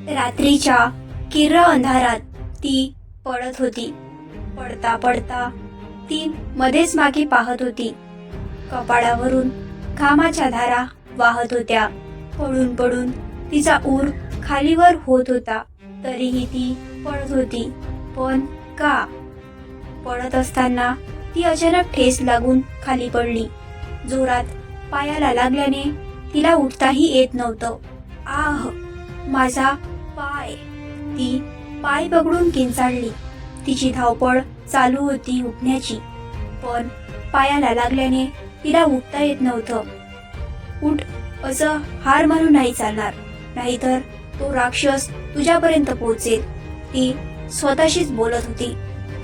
रात्रीच्या किर्र अंधारात ती पडत होती. पडता पडता ती मध्येच मागे पाहत होती. कपाळावरून घामाच्या धारा वाहत होत्या. पडून पडून तिचा ऊर खालीवर होत होता. तरीही ती पडत होती. पण का? पडत असताना ती अचानक ठेस लागून खाली पडली. जोरात पायाला लागल्याने तिला उठताही येत नव्हतं. आह, माझा पाय! ती पाय पकडून किंचाळली. तिची धावपळ चालू होती उठण्याची, पण पायाला लागल्याने तिला उठता येत नव्हतं. उठ असं हार मानून नाही चालणार, नाहीतर तो राक्षस तुझ्यापर्यंत पोहोचेल. ती स्वतःशीच बोलत होती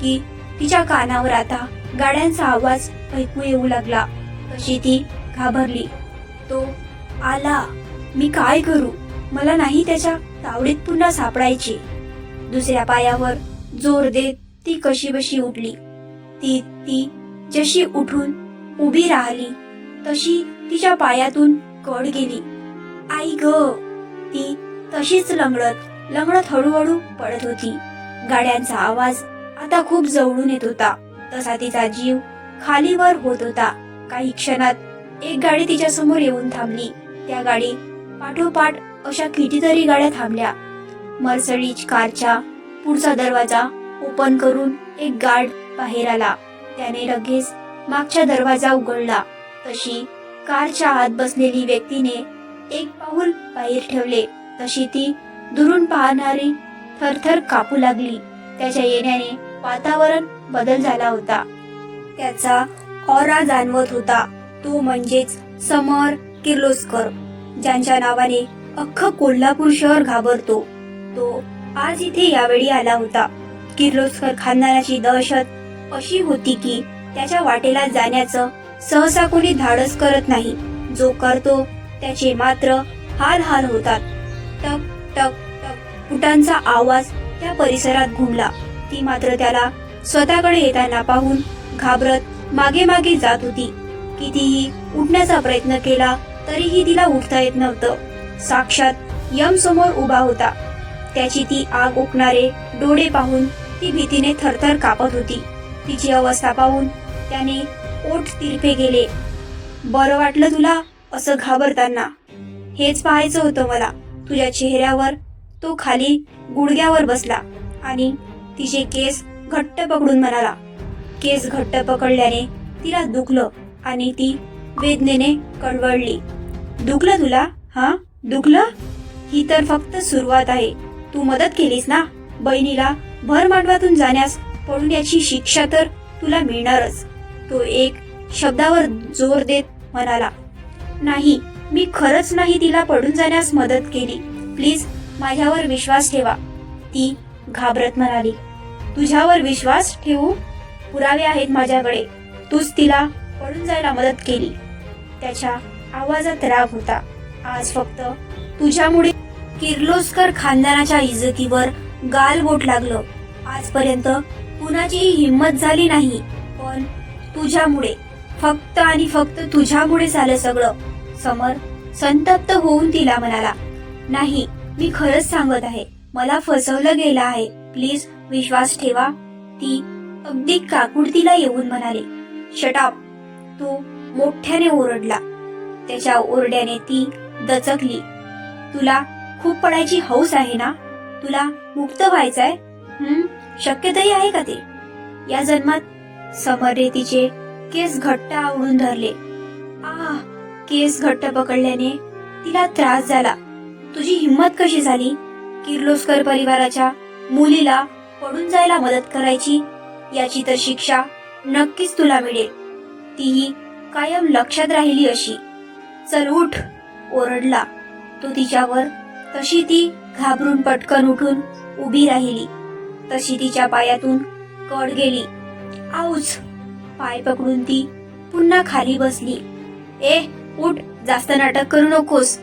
की तिच्या कानावर आता गाड्यांचा आवाज ऐकू येऊ लागला. तशी ती घाबरली. तो आला. मी काय करू? मला नाही त्याच्या तावडीत पुन्हा सापडायची. दुसऱ्या पायावर जोर देत ती कशीबशी उठली. ती जशी उठून उभी राहिली तशी तिच्या पायातून कड गेली. आई ग! ती तशीच लंगडत हळूहळू पडत होती. गाड्यांचा आवाज आता खूप जवळून येत होता. तसा तिचा जीव खालीवर होत होता. काही क्षणात एक गाडी तिच्या समोर येऊन थांबली. त्या गाडी पाठोपाठ अशा कितीतरी गाड्या थांबल्या. मर्सडीज कारच्या पुढचा दरवाजा ओपन करून एक गार्ड बाहेर आला. त्याने लगेच मागचा दरवाजा उघडला. तशी कारच्या आत बसलेली व्यक्तीने एक पाऊल बाहेर ठेवले. तशी ती दुरून पाहणारी थरथर कापू लागली. त्याच्या येण्याने वातावरण बदल झाला होता. त्याचा ऑरा जाणवत होता. तो म्हणजेच समर किर्लोस्कर, ज्यांच्या नावाने अख्खं कोल्हापूर शहर घाबरतो. तो आज इथे यावेळी आला होता. किर्लोस्कर खानदानाची दहशत अशी होती की त्याच्या वाटेला जाण्याचं सहसा कोणी धाडस करत नाही. जो करतो त्याचे मात्र हाल हाल होतात. टक टक टक फुटांचा आवाज त्या परिसरात घुमला. ती मात्र त्याला स्वतःकडे येताना पाहून घाबरत मागे मागे जात होती. कितीही उठण्याचा प्रयत्न केला तरीही तिला उठता येत नव्हतं. साक्षात यम समोर उभा होता. त्याची ती आग ओकणारे डोळे पाहून ती भीतीने थरथर कापत होती. तिची अवस्था पाहून त्याने ओठ तिरपे गेले. बरं वाटलं तुला असं घाबरताना? हेच पाहायचं होतं मला. तुझ्या चेहऱ्यावर तो खाली गुडघ्यावर बसला आणि तिचे केस घट्ट पकडून म्हणाला. केस घट्ट पकडल्याने तिला दुखलं आणि ती वेदनेने कळवळली. दुखलं तुला? हा, दुखलं? ही तर फक्त सुरुवात आहे. तू मदत केलीस ना बहिणीला भर मांडवातून जाण्यास. पडून याची शिक्षा तर तुला मिळणारच. तो एक शब्दावर जोर देत म्हणाला. नाही, मी खरंच नाही तिला पडून जाण्यास मदत केली. प्लीज माझ्यावर विश्वास ठेवा, ती घाबरत म्हणाली. तुझ्यावर विश्वास ठेवू? पुरावे आहेत माझ्याकडे. तूच तिला पडून जायला मदत केली. त्याच्या आवाजात राग होता. आज फक्त तुझ्यामुळे किर्लोस्कर खानदानाच्या इज्जतीवर गालबोट लागलं. आजपर्यंत कुणाचीही हिंमत झाली नाही, पण तुझ्यामुळे, फक्त आणि फक्त तुझ्यामुळे झालं सगळं. समर संतप्त होऊन तिला म्हणाला. नाही, मी खरंच सांगत आहे. मला फसवलं गेलं आहे. प्लीज विश्वास ठेवा, ती अगदी काकुळतीला येऊन म्हणाले. Shut up! तो मोठ्याने ओरडला. त्याच्या ओरड्याने ती दचकली. तुला खूप पडायची हौस आहे ना? तुला मुक्त व्हायचंय? शक्यताही आहे का ते या जन्मात? समरने तिचे केस घट्ट आवळून धरले. केस घट्ट पकडल्याने तिला त्रास झाला. तुझी हिंमत कशी झाली किर्लोस्कर परिवाराच्या मुलीला पडून जायला मदत करायची? याची तर शिक्षा नक्कीच तुला मिळेल. तीही कायम लक्षात राहिली अशी. चल उठ! ओरडला तो तिच्यावर. तशी ती घाबरून पटकन उठून उभी राहिली. तशी तिच्या पायातून कड गेली. आऊच! पाय पकडून ती पुन्हा खाली बसली. उठ! जास्त नाटक करू नकोस.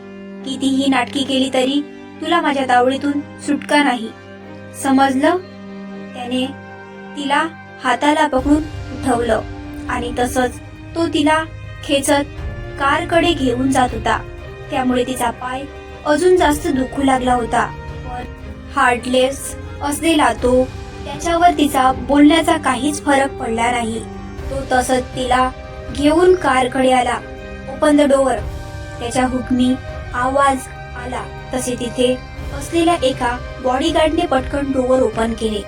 कितीही नाटकी केली तरी तुला माझ्या तावडीतून सुटका नाही, समजलं? त्याने तिला हाताला पकडून उठवलं आणि तसंच तो तिला खेचत कारकडे घेऊन जात होता. त्यामुळे तिचा पाय अजून जास्त दुखू लागला होता. पण हार्टलेस असलेला तो, त्याच्यावर तिचा बोलण्याचा काहीच फरक पडला नाही. तो तसंच तिला घेऊन कारकडे आला. Open the door. त्याच्या हुकमी आवाज आला तसे तिथे असलेल्या एका बॉडीगार्डने पटकन डोअर ओपन केले.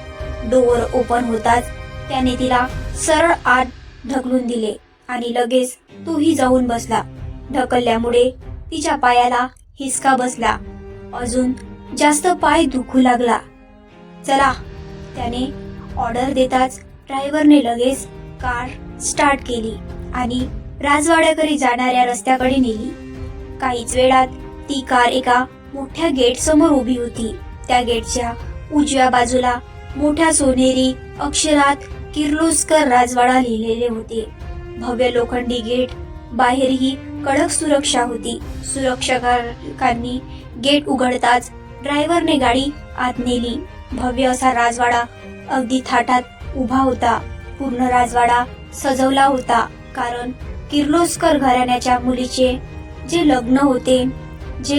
डोअर ओपन होताच त्याने तिला सरळ आत ढकलून दिले आणि लगेच तोही जाऊन बसला. ढकलल्यामुळे तिच्या पायाला हिसका बसला. अजून जास्त पाय दुखू लागला. चला, त्याने ऑर्डर देताच ड्रायव्हरने लगेच कार स्टार्ट केली आणि राजवाड्याकडे जाणाऱ्या रस्त्याकडे नेली. काहीच वेळात ती कार एका मोठ्या गेट समोर उभी होती. त्या गेटच्या उजव्या बाजूला मोठ्या सोनेरी अक्षरात किर्लोस्कर राजवाडा लिहिलेले होते. भव्य लोखंडी गेट, बाहेरही कडक सुरक्षा होती. सुरक्षकांनी गेट उघडताच ड्रायव्हरने गाडी आत नेली. भव्य असा राजवाडा अगदी थाटात उभा होता. पूर्ण राजवाडा सजवला होता, कारण किर्लोस्कर घराण्याच्या मुलीचे जे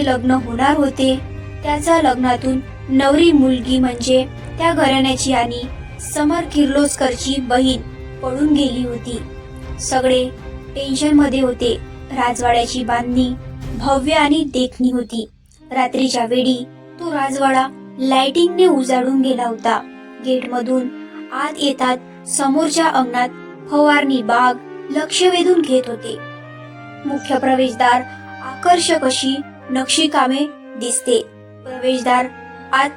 लग्न होणार होते त्याच्या लग्नातून नवरी मुलगी म्हणजे त्या घराण्याची आणि समर किर्लोस्करची बहीण पळून गेली होती. सगळे टेन्शन मध्ये होते. राजवाड्याची बांधणी भव्य आणि देखणी होती. रात्रीच्या वेळी तो राजवाडा लाइटिंगने उजाडून गेला होता. गेटमधून आत येतात समोरच्या अंगणात फवारणी बाग लक्ष वेधून घेत होते. मुख्य प्रवेशद्वार आकर्षक अशी नक्षीकामे दिसते. प्रवेशद्वार आत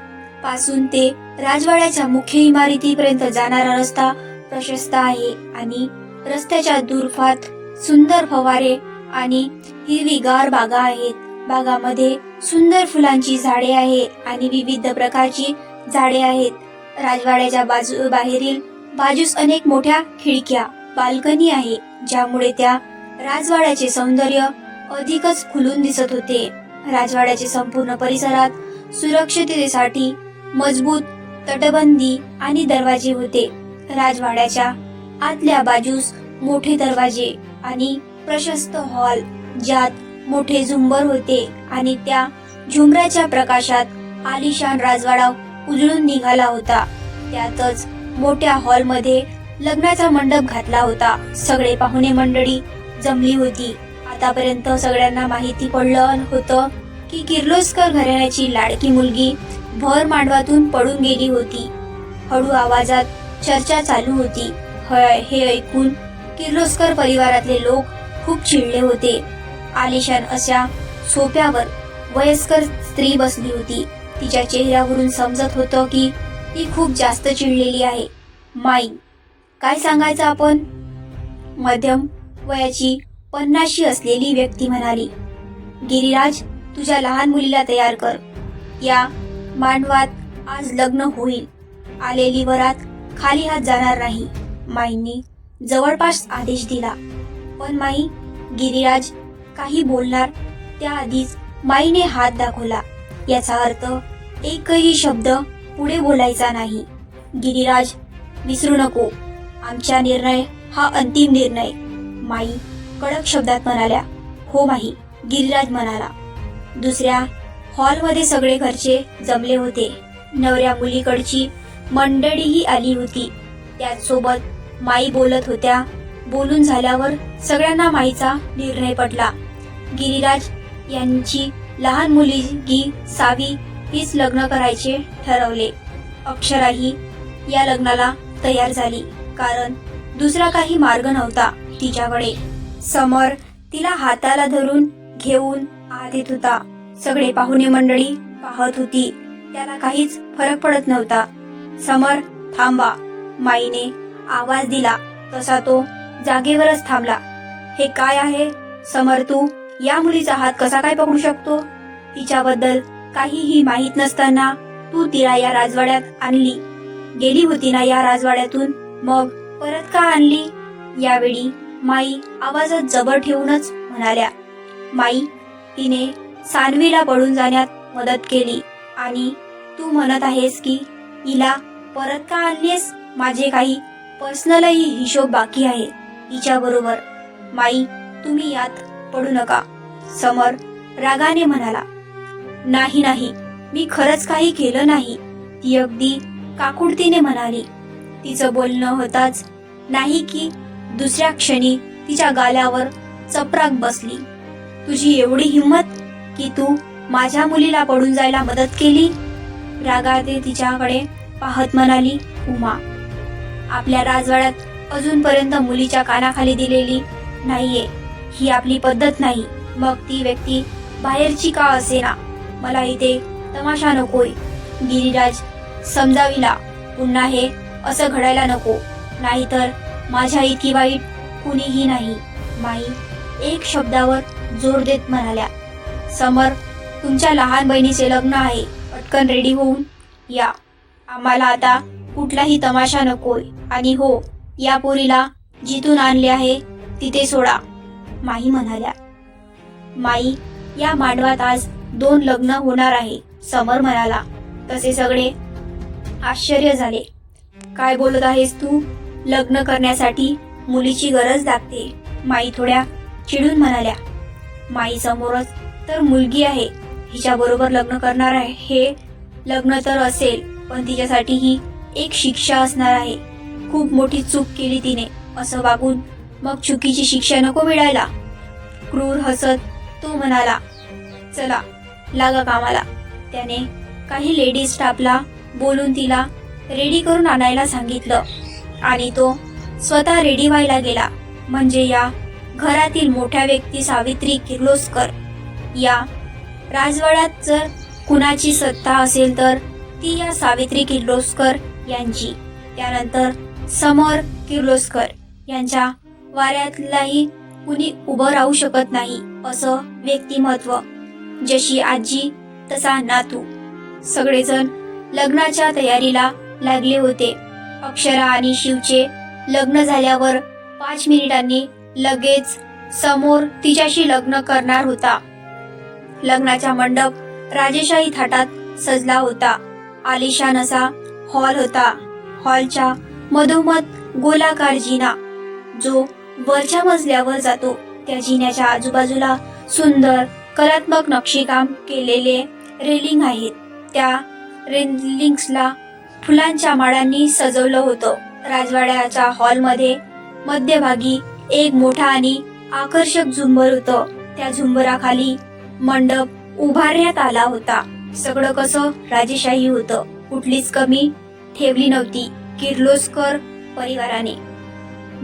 पासून ते राजवाड्याच्या मुख्य इमारतीपर्यंत जाणारा रस्ता प्रशस्त आहे आणि रस्त्याच्या दुर्फात सुंदर फवारे आणि हिरवीगार बागा आहेत. बागामध्ये सुंदर फुलांची झाडे आहे आणि विविध प्रकारची झाडे आहेत. राजवाड्याच्या बाहेरील बाजूस अनेक मोठ्या खिडक्या, बाल्कनी आहे, ज्यामुळे त्या राजवाड्याचे सौंदर्य अधिकच खुलून दिसत होते. राजवाड्याचे संपूर्ण परिसरात सुरक्षिततेसाठी मजबूत तटबंदी आणि दरवाजे होते. राजवाड्याच्या आतल्या बाजूस मोठे दरवाजे आणि प्रशस्त हॉल, ज्यात मोठे झुंबर होते आणि त्या झुंबराच्या प्रकाशात आलिशान राजवाडा उजळून निघाला होता. त्यातच मोठ्या हॉलमध्ये लग्नाचा मंडप घातला होता. सगळे पाहुणे मंडळी जमली होती. आतापर्यंत सगळ्यांना माहिती पडलं होतं की किर्लोस्कर घराण्याची लाडकी मुलगी भर मांडवातून पडून गेली होती. हळू आवाजात चर्चा चालू होती. हे ऐकून किर्लोस्कर परिवारातले लोक खूप चिडले होते. आलिशान अशा सोफ्यावर वयस्कर स्त्री बसली होती. तिच्या चेहऱ्यावरून समजत होतं की ती खूप जास्त चिडलेली आहे. माई, काय सांगायचं आपण? मध्यम वयाची 50शी असलेली व्यक्ती म्हणाली. गिरिराज, तुझ्या लहान मुलीला तयार कर. या मांडवात आज लग्न होईल. आलेली वरात खाली हात जाणार नाही. माईंनी जवळपास आदेश दिला. पण माई, गिरिराज काही बोलणार त्याआधीच माईने हात दाखवला. याचा अर्थ एकही शब्द पुढे बोलायचा नाही. गिरिराज, विसरू नको, आमचा निर्णय हा अंतिम निर्णय, माई कडक शब्दात म्हणाल्या. हो माई, गिरिराज म्हणाला. दुसऱ्या हॉलमध्ये सगळे घरचे जमले होते. नवऱ्या मुलीकडची मंडळीही आली होती. त्याचसोबत माई बोलत होत्या. बोलून झाल्यावर सगळ्यांना माईचा निर्णय पटला. गिरिराज यांची लहान मुलगी सावी हीच लग्न करायचे ठरवले. अक्षराही या लग्नाला तयार झाली, कारण दुसरा काही मार्ग नव्हता तिच्याकडे. समर तिला हाताला धरून घेऊन आत येत होता. सगळे पाहुणे मंडळी पाहत होती. त्याला काहीच फरक पडत नव्हता. समर, थांबा, माईने आवाज दिला तसा तो जागेवरच थांबला. हे काय आहे समर? तू या मुलीचा हात कसा काय पकडू शकतो? तिच्याबद्दल काहीही माहित नसताना तू तिला या राजवाड्यात आणली. गेली होती ना या राजवाड्यातून, मग परत का आणली? यावेळी माई आवाजात जबर ठेवूनच म्हणाल्या. माई, तिने सानवीला पळून जाण्यात मदत केली आणि तू म्हणत आहेस की हिला परत का आणलीस? माझे काही पर्सनलही हिशोब बाकी आहे हिच्या बरोबर. माई, तुम्ही यात पडू नका, समर रागाने म्हणाला. नाही नाही, मी खरंच काही केलं नाही, ती अगदी काकुळतीने म्हणाली. तिचं बोलणं होताच नाही की दुसऱ्या क्षणी तिच्या गालावर चपराक बसली. तुझी एवढी हिंमत की तू माझ्या मुलीला पडून जायला मदत केली? रागाते तिच्याकडे पाहत म्हणाली उमा. आपल्या राजवाड्यात अजूनपर्यंत मुलीच्या कानाखाली दिलेली नाहीये. ही आपली पद्धत नाही. मग ती व्यक्ती बाहेरची का असेना, मला इथे तमाशा नकोय. गिरिराज समजाविला, पुन्हा हे असं घडायला नको, नाहीतर माझ्या इतकी वाईट कुणीही नाही. माई एक शब्दावर जोर देत म्हणाल्या, समर, तुमच्या लहान बहिणीचे लग्न आहे. पटकन रेडी होऊन या. आम्हाला आता कुठलाही तमाशा नकोय. आणि हो, या पोरीला जिथून आणले आहे तिथे सोडा. माई म्हणाल्या. माई, या मांडवात आज 2 लग्न होणार आहे, समर म्हणाला. तसे सगळे आश्चर्य झाले. काय बोलत आहेस तू? लग्न करण्यासाठी मुलीची गरज लागते, माई थोड्या चिडून म्हणाल्या. माई समोरच तर मुलगी आहे, हिच्या बरोबर लग्न करणार आहे. हे लग्न तर असेल, पण तिच्यासाठी ही एक शिक्षा असणार आहे. खूप मोठी चूक केली तिने, असं वागून मग चुकीची शिक्षा नको मिळायला. क्रूर हसत तो म्हणाला, चला लागा कामाला. त्याने काही लेडीज स्टाफला बोलून तिला रेडी करून आणायला सांगितलं आणि तो स्वतः रेडी व्हायला गेला. म्हणजे या घरातील मोठ्या व्यक्ती सावित्री किर्लोस्कर. या राजवाड्यात जर कुणाची सत्ता असेल तर ती या सावित्री किर्लोस्कर यांची. त्यानंतर समर किर्लोस्कर यांच्या वाऱ्यातलाही कुणी उभं राहू शकत नाही असं व्यक्तिमत्व. जशी आजी तसा नातू. सगळेजण लग्नाच्या तयारीला लागले होते. अक्षरा आणि शिवचे लग्न झाल्यावर 5 मिनिटांनी लगेच समोर तिच्याशी लग्न करणार होता. लग्नाचा मंडप राजेशाही थाटात सजला होता. आलिशान असा हॉल होता. हॉलच्या मधोमध गोलाकार जिना, जो वरच्या मजल्यावर जातो. त्या जिन्याच्या आजूबाजूला सुंदर कलात्मक नक्षीकाम केलेले रेलिंग आहेत. त्या रेलिंग्सला फुलांच्या माळांनी सजवलं होतं. राजवाड्याच्या हॉलमध्ये मध्यभागी एक मोठा आणि आकर्षक झुंबर होतं. त्या झुंबराखाली मंडप उभारण्यात आला होता. सगळं कसं राजेशाही होतं. कुठलीच कमी ठेवली नव्हती किर्लोस्कर परिवाराने.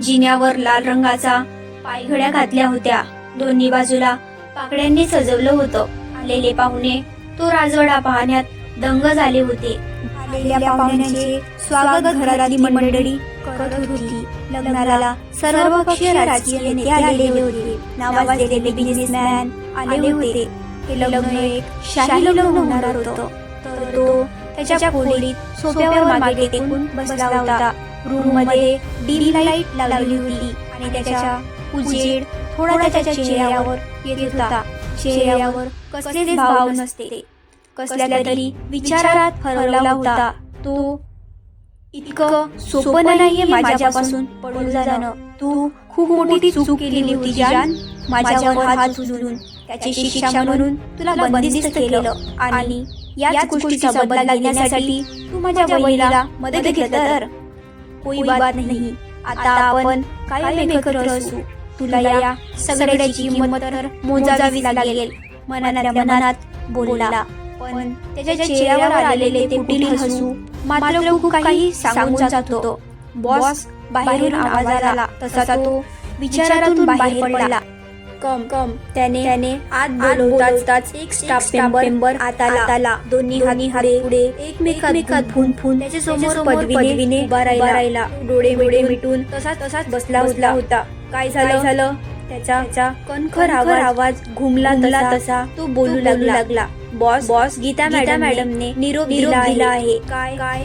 जिन्यावर लाल रंगाचा पायघड्या घातल्या होत्या. दोन्ही बाजूला पाकड्यांनी सजवलं होतं. आलेले पाहुणे तो राजवाडा पाहण्यात दंग झाले होते. आलेल्या पाहुण्यांचे स्वागत घरातली मंडळी करत होती. लग्नाला सर्वपक्षीय राजकीय नेते आलेले होते. नावाजलेले बिझनेसमॅन आले होते. हे लग्न एक शाही लग्न होणार होतं. तर तो त्याच्या खोलीत सोफ्यावर मागे टेकून बसला होता. रूम मध्ये डीम लाईट लावली होती आणि त्याच्या उजेड थोडा त्याच्या चेहऱ्यावर येत होता. चेहऱ्यावर कसलेच भाव नसते. कसल्या तरी विचारात हरवला होता तो. इतकं सोपं नाहीये माझ्यापासून पळून जाणं. तू खूप मोठी चूक केली होती जान. माझ्यावर हात उचलून त्याची शिक्षा म्हणून तुला बंदिस्त केलं आणि याच गोष्टीचा बदला घेण्यासाठी तू माझ्या बहिणीला मदत घेतलं तर कोई बात नाही. आता आपण कायम एकत्र असू. तुला या सगळ्याची किंमत तर मोजावी लागेल. मनातल्या मनात बोलला, पण त्याच्या चेहऱ्यावर आलेले ते कुटील हसू मात्र खूप काही सांगून जात होतं. बॉस, बाहेरून आवाज आला तसा तो विचारातून बाहेर पडला. कम कम त्याने आत बोलवताच एक स्टाफ मेंबर आत आला. दोन्ही हात पुढे एकमेकात फुन त्याच्या समोर पदवीने उभा राहिला. डोळे मिटून तसाच बसला होता. काय झालं? त्याचा कणखर आवाज घुमला तसा तो बोलू लागला. बॉस, गीता मॅडमने निरोप दिला आहे. काय?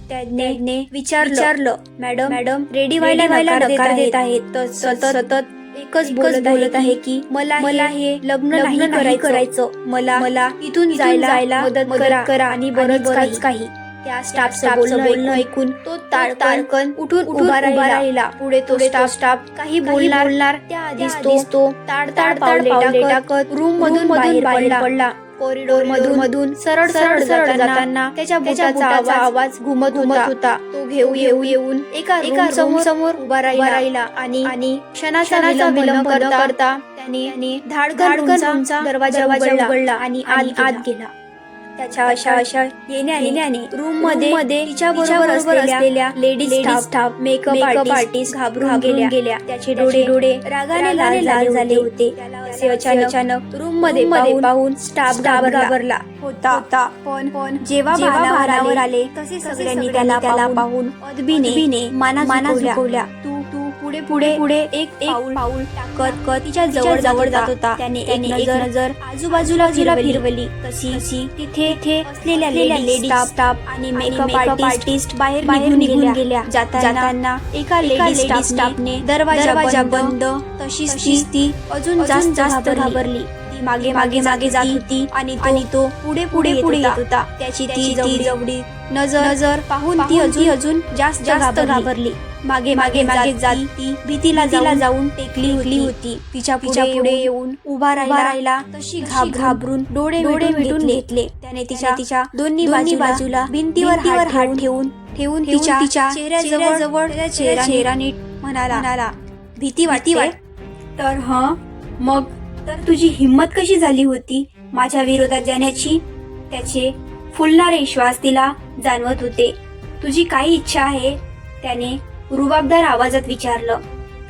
त्याने विचारलं. मॅडम रेडी व्हायला नकार देत आहेत. सतत एकच बोलत आहे की मला हे लग्न नाही करायचं. मला इथून जायला मदत करा आणि बरंच काही. त्या स्टाफचं बोलणं ऐकून तो ताडकन उठून उभा राहिला. पुढे तो स्टाफ काही बोलणार त्याआधीच तो ताड पावले टाकत रूम मधून बाहेर पडला. कॉरिडॉर मधून सरळ सरळ जाताना त्याच्या बुटाचा आवाज घुमत होता. तो घेऊ येऊन एका समोर उभा राहिला आणि क्षणाचा विलंब करता त्याने धाडकन दरवाजा उघडला आणि आत गेला. त्याच्या अशा येण्याने रूम मध्ये तिच्या बरोबर असलेल्या लेडीज स्टाफ मेकअप आर्टिस्ट घाबरून गेल्या. त्याचे डोळे रागाने लाल झाले होते. असे अचानक रूम मध्ये पाहून स्टाफ घाबरला होता. पण जेव्हा भानावर आले तसे सगळ्यांनी त्याला पाहून अदबीने माना झुकवल्या. तू पुढे एक पाऊल टाकत तिच्या जवळ जात होता. त्याने एक नजर आजूबाजूला फिरवली. तशी तिथे असलेल्या लेडीज स्टाफ आणि मेकअप आर्टिस्ट बाहेर निघून गेल्या. जाताना एका लेडीज स्टाफने दरवाजा बंद. तशीच ती अजून जास्त घाबरली. ती मागे जात होती आणि तो पुढे येत होता. त्याची ती जवळी नजर पाहून ती अजून जास्त घाबरली. मागे जात ती भीतीला जाऊन टेकली होती. तिच्या पुढे येऊन उभा राहिला. तशी घाबरून डोळे मिटून घेतले. त्याने तिच्या दोन्ही बाजूला भिंतीवर हात ठेवून तिच्या चेहऱ्याजवळ चेहरा नीट म्हणाला, भीती वाटते तर? मग तर तुझी हिम्मत कशी झाली होती माझ्या विरोधात जाण्याची? त्याचे फुलणारे श्वास तिला जाणवत होते. तुझी काय इच्छा आहे? त्याने रुबाबदार आवाजात विचारलं.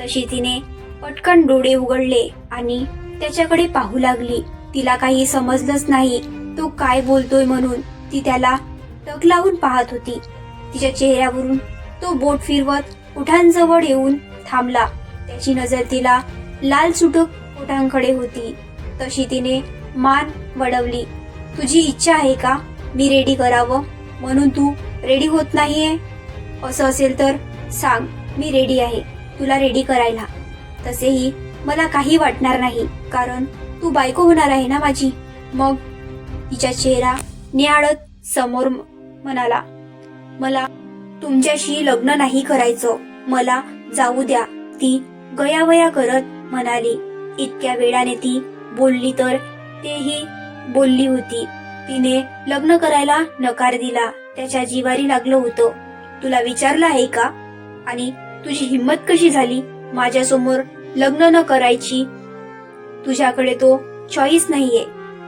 तशी तिने पटकन डोळे उघडले आणि त्याच्याकडे पाहू लागली. तिला काही समजलंच नाही तो काय बोलतोय म्हणून. ती त्याला टक लावून पाहत होती. तिच्या चेहऱ्यावरून तो बोट फिरवत ओठांजवळ येऊन थांबला. त्याची नजर तिला लाल सुटक ओठांकडे होती. तशी तिने मान वळवली. तुझी इच्छा आहे का मी रेडी करावं म्हणून तू रेडी होत नाहीये? असं असेल तर सांग, मी रेडी आहे तुला रेडी करायला. तसेही मला काही वाटणार नाही कारण तू बायको होणार आहे ना माझी. मग तिचा चेहरा निहाळत समोर म्हणाला, मला तुमच्याशी लग्न नाही करायचं, मला जाऊ द्या. ती गयावया करत म्हणाली. इतक्या वेळाने ती बोलली तर तेही बोलली होती. तिने लग्न करायला नकार दिला. त्याच्या जिवारी लागलं होतं. तुला विचारलं आहे का? आणि तुझी हिम्मत कशी झाली माझ्यासमोर लग्न न करायची? तुझ्याकडे तो चॉईस नाहीये.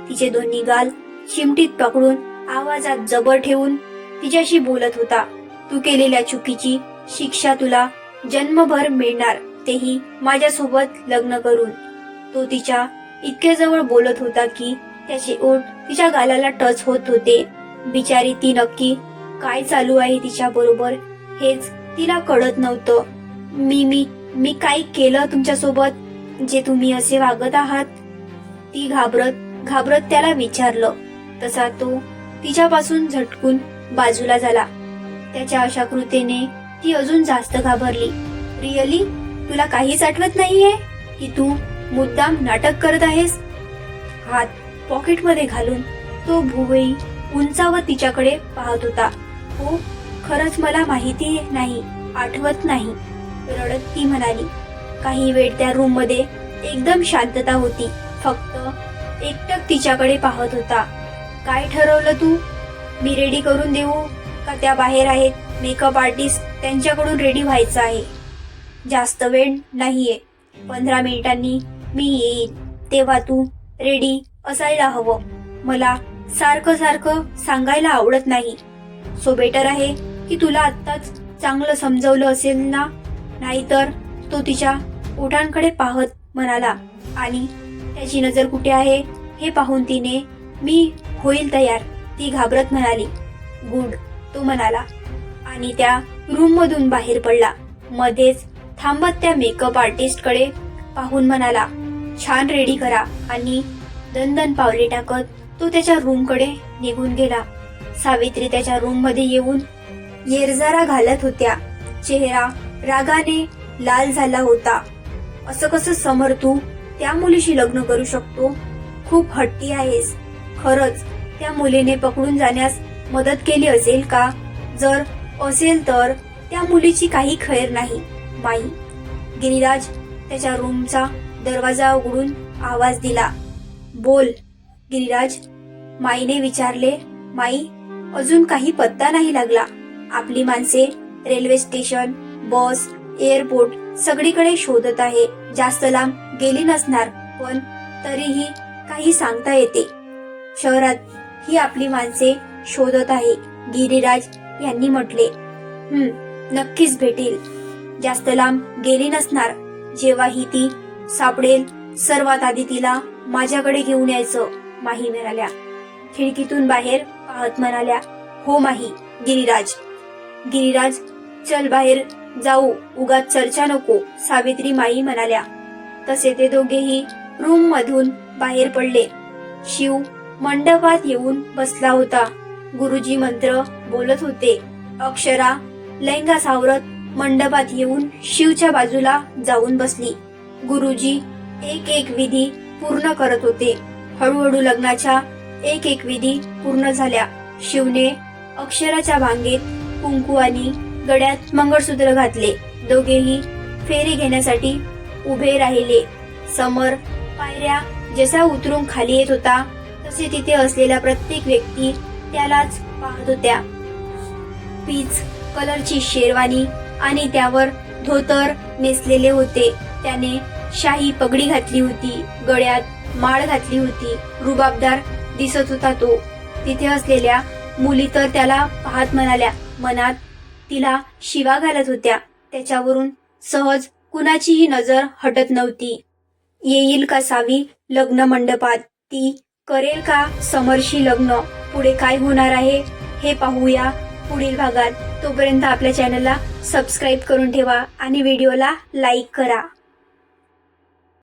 तिचे दोन्ही गाल चिमटीत पकडून आवाजात जबर ठेवून तिच्याशी बोलत होता. तू केलेल्या चुकीची शिक्षा तुला जन्मभर मिळणार, तेही माझ्यासोबत लग्न करून. तो तिच्या इतक्या जवळ बोलत होता की त्याचे ओठ तिच्या गालाला टच होत होते. बिचारी ती नक्की काय चालू आहे तिच्या बरोबर हेच तिला कळत नव्हतं. मी काय केलं तुमच्यासोबत जे तुम्ही असे वागत आहात? ती घाबरत त्याला विचारलं. तसा तो तिच्यापासून झटकून बाजूला झाला. त्याच्या अशा कृतीने ती अजून जास्त घाबरली. रिअली तुला काहीच आठवत नाहीये की तू मुद्दाम नाटक करत आहेस? हात पॉकेटमध्ये घालून तो भुवई उंचावत तिच्याकडे पाहत होता. हो, खरंच मला माहिती नाही, आठवत नाही, रडत ती म्हणाली. काही वेळ त्या रूम मध्ये एकदम शांतता होती. फक्त एकटक तिच्याकडे पाहत होता. काय ठरवलं तू? मी रेडी करून देऊ का त्या बाहेर आहेत मेकअप आर्टिस्ट, त्यांच्याकडून रेडी व्हायचं आहे? जास्त वेळ नाहीये, 15 मिनिटांनी मी येईल, तेव्हा तू रेडी असायला हवं. मला सारखं सांगायला आवडत नाही. सो बेटर आहे की तुला आत्ताच चांगलं समजवलं असेल ना? नाहीतर तो तिच्या ओठांकडे पाहत म्हणाला. आणि त्याची नजर कुठे आहे हे पाहून तिने मी होईल तयार, ती घाबरत म्हणाली. गुड, तो म्हणाला आणि त्या रूम मधून बाहेर पडला. मध्येच थांबत त्या मेकअप आर्टिस्ट कडे पाहून म्हणाला, छान रेडी करा. आणि दणदण पावले टाकत तो त्याच्या रूम कडे निघून गेला. सावित्री त्याच्या रूम मध्ये येऊन येरजारा घालत होत्या. चेहरा रागाने लाल झाला होता. असं कसं समर तू त्या मुलीशी लग्न करू शकतो? खूप हट्टी आहेस. खरंच त्या मुलीने पकडून जाण्यास मदत केली असेल का? जर असेल तर त्या मुलीची काही खैर नाही बाई. गिरिराज त्याच्या रूमचा दरवाजा उघडून आवाज दिला. बोल गिरिराज. माईने विचारले, माई, अजून काही पत्ता नाही लागला. आपली माणसे रेल्वे स्टेशन, बस, एअरपोर्ट सगळीकडे शोधत आहे. जास्त लांब गेली नसणार, पण तरीही काही सांगता येते. शहरात ही आपली माणसे शोधत आहे, गिरीराज यांनी म्हटले. नक्कीच भेटेल. जास्त लांब गेली नसणार. जेव्हाही ती सापडेल सर्वात आधी तिला माझ्याकडे घेऊन यायचं, माही म्हणाल्या. खिडकीतून बाहेर पाहत म्हणाल्या, हो माही. गिरीराज, चल बाहेर जाऊ, उगाच चर्चा नको, सावित्री माई म्हणाल्या. तसे ते दोघेही रूम मधून बाहेर पडले. शिव मंडपात येऊन बसला होता. गुरुजी मंत्र बोलत होते. अक्षरा लेंगा सावरत मंडपात येऊन शिवच्या बाजूला जाऊन बसली. गुरुजी एक एक विधी पूर्ण करत होते. हळूहळू लग्नाच्या एक एक विधी पूर्ण झाल्या. शिवने अक्षराच्या भांगेत कुंकू आणि गळ्यात मंगळसूत्र घातले. दोघेही फेरी घेण्यासाठी उभे राहिले. समर पायऱ्या जसा उतरून खाली येत होता तसे तिथे असलेल्या प्रत्येक व्यक्ती त्यालाच पाहत होत्या. पीच कलरची शेरवानी आणि त्यावर धोतर नेसलेले होते. त्याने शाही पगडी घातली होती, गळ्यात माळ घातली होती. रुबाबदार दिसत होता तो. तिथे असलेल्या मुली तर त्याला पाहत म्हणाल्या. मनात तिला शिवा घालत होत्या. त्याच्यावरून सहज कुणाचीही नजर हटत नव्हती. येईल का सावी लग्न मंडपात? ती करेल का समरशी लग्न? पुढे काय होणार आहे हे पाहूया पुढील भागात. तोपर्यंत आपल्या चॅनलला सबस्क्राईब करून ठेवा आणि व्हिडिओला लाईक करा.